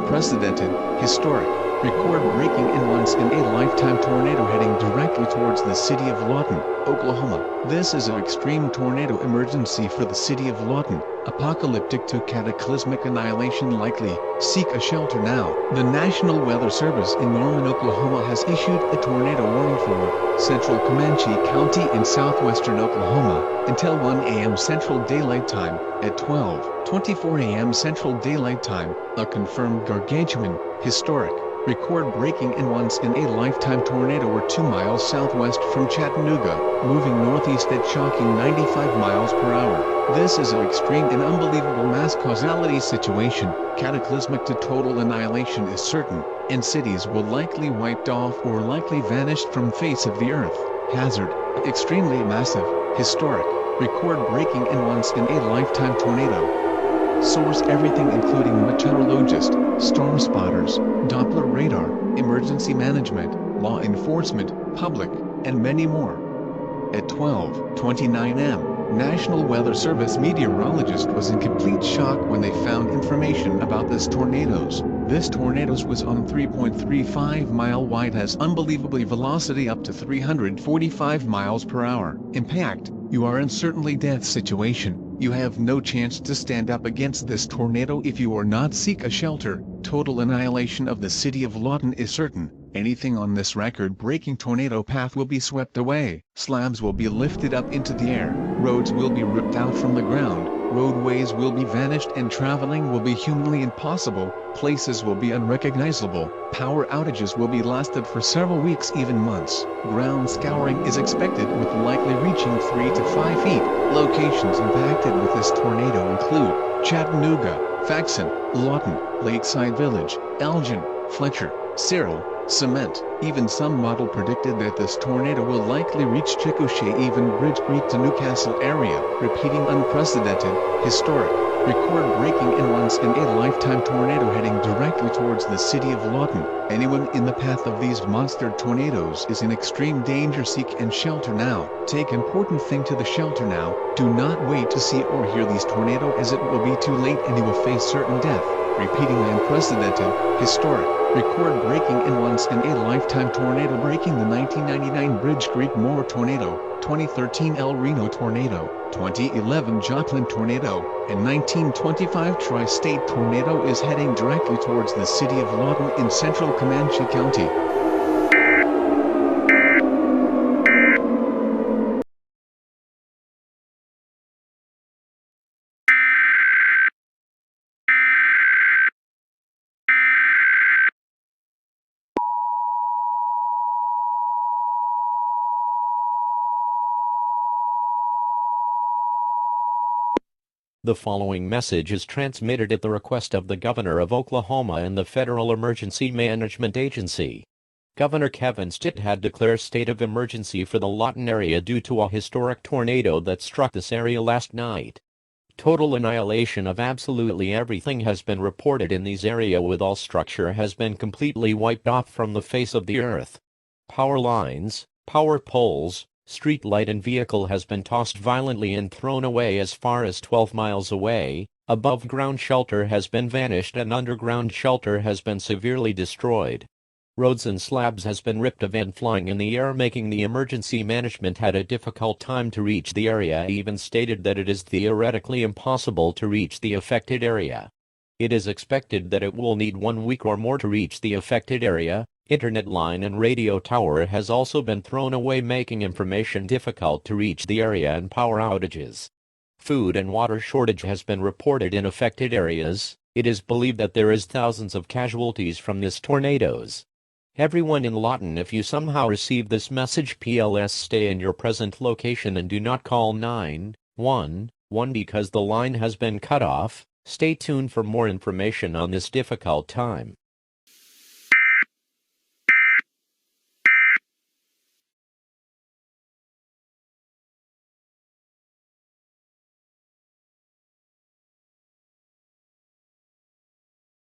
unprecedented, historic, record-breaking and once-in-a-lifetime tornado heading directly towards the city of Lawton, Oklahoma. This is an extreme tornado emergency for the city of Lawton, apocalyptic to cataclysmic annihilation likely. Seek a shelter now. The National Weather Service in Norman, Oklahoma has issued a tornado warning for central Comanche County and southwestern Oklahoma until 1 a.m. Central Daylight Time. At 12:24 a.m. Central Daylight Time, a confirmed gargantuan, historic, record-breaking and once-in-a-lifetime tornado were 2 miles southwest from Chattanooga, moving northeast at shocking 95 miles per hour. This is an extreme and unbelievable mass causality situation. Cataclysmic to total annihilation is certain, and cities will likely wiped off or likely vanished from face of the earth. Hazard, extremely massive, historic, record-breaking and once-in-a-lifetime tornado. Source: everything including meteorologist, storm spotters, Doppler radar, emergency management, law enforcement, public, and many more. At 12:29 am, National Weather Service meteorologist was in complete shock when they found information about this tornadoes. This tornadoes was on 3.35 mile wide, has unbelievably velocity up to 345 miles per hour. Impact: you are in certainly death situation. You have no chance to stand up against this tornado if you are not seek a shelter. Total annihilation of the city of Lawton is certain. Anything on this record-breaking tornado path will be swept away. Slabs will be lifted up into the air. Roads will be ripped out from the ground. Roadways will be vanished and traveling will be humanly impossible. Places will be unrecognizable. Power outages will be lasted for several weeks, even months. Ground scouring is expected, with likely reaching 3 to 5 feet. Locations impacted with this tornado include Chattanooga, Faxon, Lawton, Lakeside Village, Elgin, Fletcher, Cyril, Cement. Even some model predicted that this tornado will likely reach Chickasha, even Bridge Creek to Newcastle area. Repeating, unprecedented, historic, record-breaking and once-in-a-lifetime tornado heading directly towards the city of Lawton. Anyone in the path of these monster tornadoes is in extreme danger. Seek and shelter now. Take important thing to the shelter now. Do not wait to see or hear these tornadoes, as it will be too late and you will face certain death. Repeating, unprecedented, historic, record-breaking and once-in-a-lifetime tornado breaking the 1999 Bridge Creek Moore tornado, 2013 El Reno tornado, 2011 Joplin tornado, and 1925 Tri-State tornado is heading directly towards the city of Lawton in central Comanche County. The following message is transmitted at the request of the Governor of Oklahoma and the Federal Emergency Management Agency. Governor Kevin Stitt had declared state of emergency for the Lawton area due to a historic tornado that struck this area last night. Total annihilation of absolutely everything has been reported in this area, with all structure has been completely wiped off from the face of the earth. Power lines, power poles, street light and vehicle has been tossed violently and thrown away as far as 12 miles away. Above ground shelter has been vanished and underground shelter has been severely destroyed. Roads and slabs has been ripped off and flying in the air, making the emergency management had a difficult time to reach the area, even stated that it is theoretically impossible to reach the affected area. It is expected that it will need 1 week or more to reach the affected area. Internet line and radio tower has also been thrown away, making information difficult to reach the area, and power outages. Food and water shortage has been reported in affected areas. It is believed that there is thousands of casualties from these tornadoes. Everyone in Lawton, if you somehow receive this message, PLS, stay in your present location and do not call 911 because the line has been cut off. Stay tuned for more information on this difficult time.